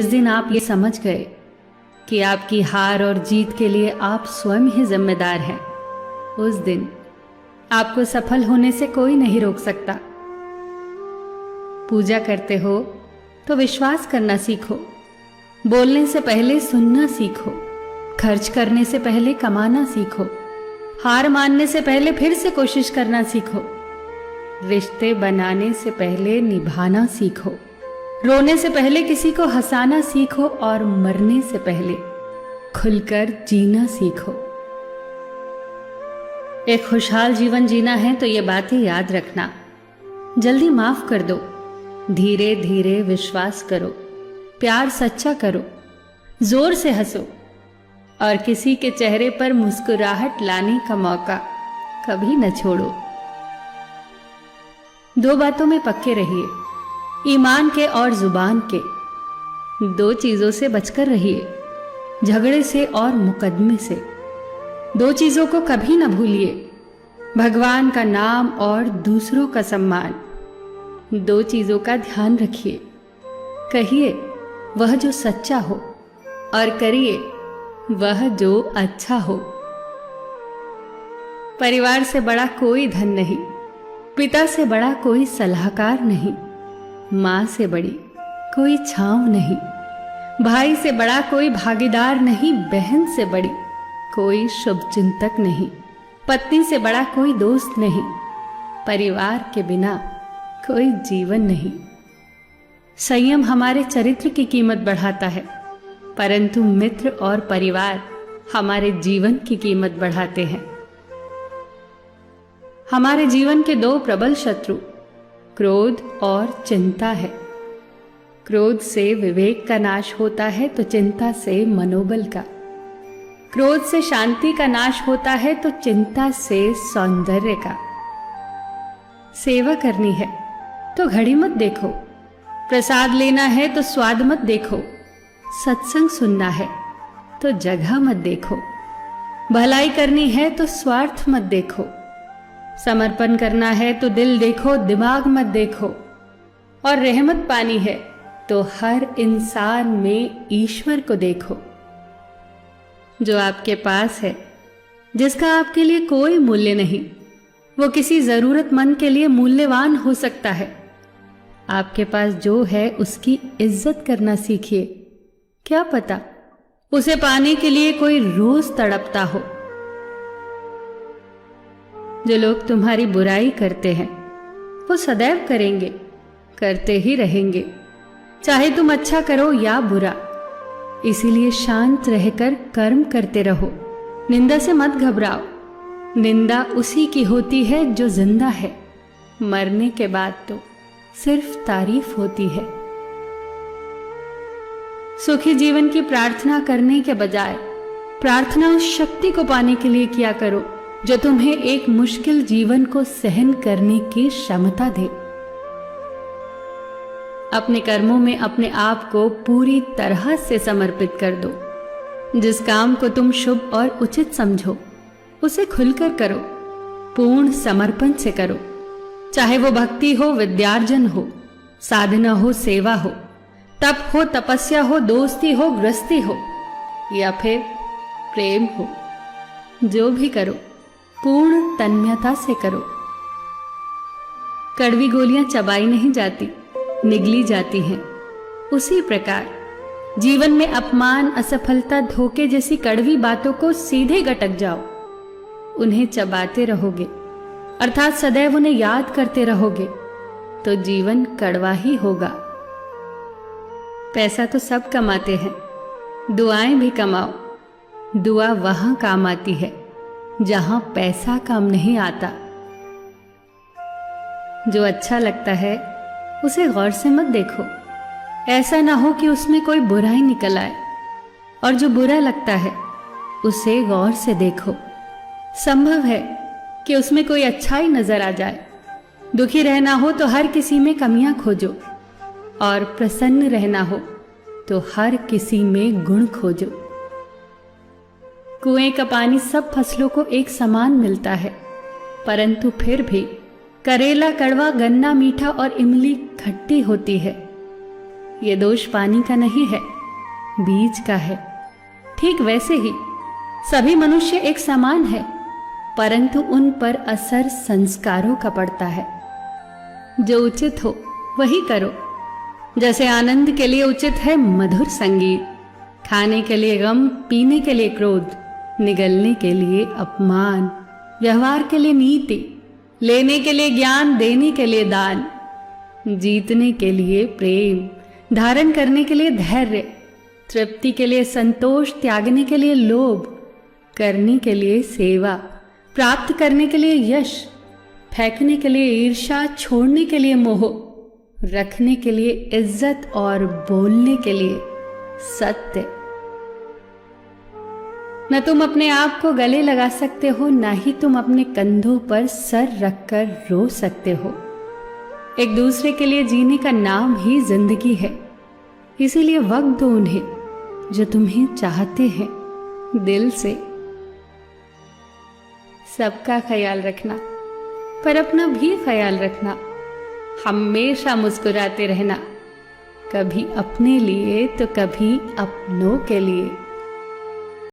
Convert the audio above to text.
जिस दिन आप ये समझ गए कि आपकी हार और जीत के लिए आप स्वयं ही जिम्मेदार हैं, उस दिन आपको सफल होने से कोई नहीं रोक सकता। पूजा करते हो तो विश्वास करना सीखो, बोलने से पहले सुनना सीखो, खर्च करने से पहले कमाना सीखो, हार मानने से पहले फिर से कोशिश करना सीखो, रिश्ते बनाने से पहले निभाना सीखो, रोने से पहले किसी को हंसाना सीखो और मरने से पहले खुलकर जीना सीखो। एक खुशहाल जीवन जीना है तो ये बातें याद रखना। जल्दी माफ कर दो, धीरे धीरे विश्वास करो, प्यार सच्चा करो, जोर से हंसो और किसी के चेहरे पर मुस्कुराहट लाने का मौका कभी न छोड़ो। दो बातों में पक्के रहिए, ईमान के और जुबान के। दो चीजों से बचकर रहिए, झगड़े से और मुकदमे से। दो चीजों को कभी न भूलिए, भगवान का नाम और दूसरों का सम्मान। दो चीजों का ध्यान रखिए, कहिए वह जो सच्चा हो और करिए वह जो अच्छा हो। परिवार से बड़ा कोई धन नहीं, पिता से बड़ा कोई सलाहकार नहीं, माँ से बड़ी कोई छांव नहीं, भाई से बड़ा कोई भागीदार नहीं, बहन से बड़ी कोई शुभचिंतक नहीं, पत्नी से बड़ा कोई दोस्त नहीं, परिवार के बिना कोई जीवन नहीं। संयम हमारे चरित्र की कीमत बढ़ाता है, परंतु मित्र और परिवार हमारे जीवन की कीमत बढ़ाते हैं। हमारे जीवन के दो प्रबल शत्रु क्रोध और चिंता है। क्रोध से विवेक का नाश होता है तो चिंता से मनोबल का। क्रोध से शांति का नाश होता है तो चिंता से सौंदर्य का। सेवा करनी है तो घड़ी मत देखो, प्रसाद लेना है तो स्वाद मत देखो, सत्संग सुनना है तो जगह मत देखो, भलाई करनी है तो स्वार्थ मत देखो, समर्पण करना है तो दिल देखो, दिमाग मत देखो, और रहमत पानी है तो हर इंसान में ईश्वर को देखो। जो आपके पास है, जिसका आपके लिए कोई मूल्य नहीं, वो किसी जरूरतमंद के लिए मूल्यवान हो सकता है। आपके पास जो है उसकी इज्जत करना सीखिए, क्या पता उसे पाने के लिए कोई रोज तड़पता हो। जो लोग तुम्हारी बुराई करते हैं वो सदैव करेंगे, करते ही रहेंगे, चाहे तुम अच्छा करो या बुरा। इसीलिए शांत रहकर कर्म करते रहो, निंदा से मत घबराओ। निंदा उसी की होती है जो जिंदा है, मरने के बाद तो सिर्फ तारीफ होती है। सुखी जीवन की प्रार्थना करने के बजाय प्रार्थना उस शक्ति को पाने के लिए किया करो जो तुम्हें एक मुश्किल जीवन को सहन करने की क्षमता दे। अपने कर्मों में अपने आप को पूरी तरह से समर्पित कर दो। जिस काम को तुम शुभ और उचित समझो उसे खुलकर करो, पूर्ण समर्पण से करो। चाहे वो भक्ति हो, विद्यार्जन हो, साधना हो, सेवा हो, तप हो, तपस्या हो, दोस्ती हो, गृहस्थी हो या फिर प्रेम हो, जो भी करो पूर्ण तन्मयता से करो। कड़वी गोलियां चबाई नहीं जाती, निगली जाती हैं। उसी प्रकार जीवन में अपमान, असफलता, धोखे जैसी कड़वी बातों को सीधे गटक जाओ। उन्हें चबाते रहोगे, अर्थात सदैव उन्हें याद करते रहोगे, तो जीवन कड़वा ही होगा। पैसा तो सब कमाते हैं, दुआएं भी कमाओ। दुआ वहां काम आती है जहां पैसा काम नहीं आता। जो अच्छा लगता है उसे गौर से मत देखो, ऐसा ना हो कि उसमें कोई बुराई निकल आए, और जो बुरा लगता है उसे गौर से देखो। संभव है कि उसमें कोई अच्छाई नजर आ जाए। दुखी रहना हो तो हर किसी में कमियां खोजो, और प्रसन्न रहना हो तो हर किसी में गुण खोजो। कुएं का पानी सब फसलों को एक समान मिलता है, परंतु फिर भी करेला कड़वा, गन्ना मीठा और इमली खट्टी होती है। ये दोष पानी का नहीं है, बीज का है। ठीक वैसे ही सभी मनुष्य एक समान है, परंतु उन पर असर संस्कारों का पड़ता है। जो उचित हो वही करो। जैसे आनंद के लिए उचित है मधुर संगीत, खाने के लिए गम, पीने के लिए क्रोध, निगलने के लिए अपमान, व्यवहार के लिए नीति, लेने के लिए ज्ञान, देने के लिए दान, जीतने के लिए प्रेम, धारण करने के लिए धैर्य, तृप्ति के लिए संतोष, त्यागने के लिए लोभ, करने के लिए सेवा, प्राप्त करने के लिए यश, फेंकने के लिए ईर्ष्या, छोड़ने के लिए मोह, रखने के लिए इज्जत और बोलने के लिए सत्य। न तुम अपने आप को गले लगा सकते हो, ना ही तुम अपने कंधों पर सर रखकर रो सकते हो। एक दूसरे के लिए जीने का नाम ही जिंदगी है। इसीलिए वक्त दो उन्हें जो तुम्हें चाहते हैं दिल से। सबका ख्याल रखना, पर अपना भी ख्याल रखना। हमेशा मुस्कुराते रहना, कभी अपने लिए तो कभी अपनों के लिए।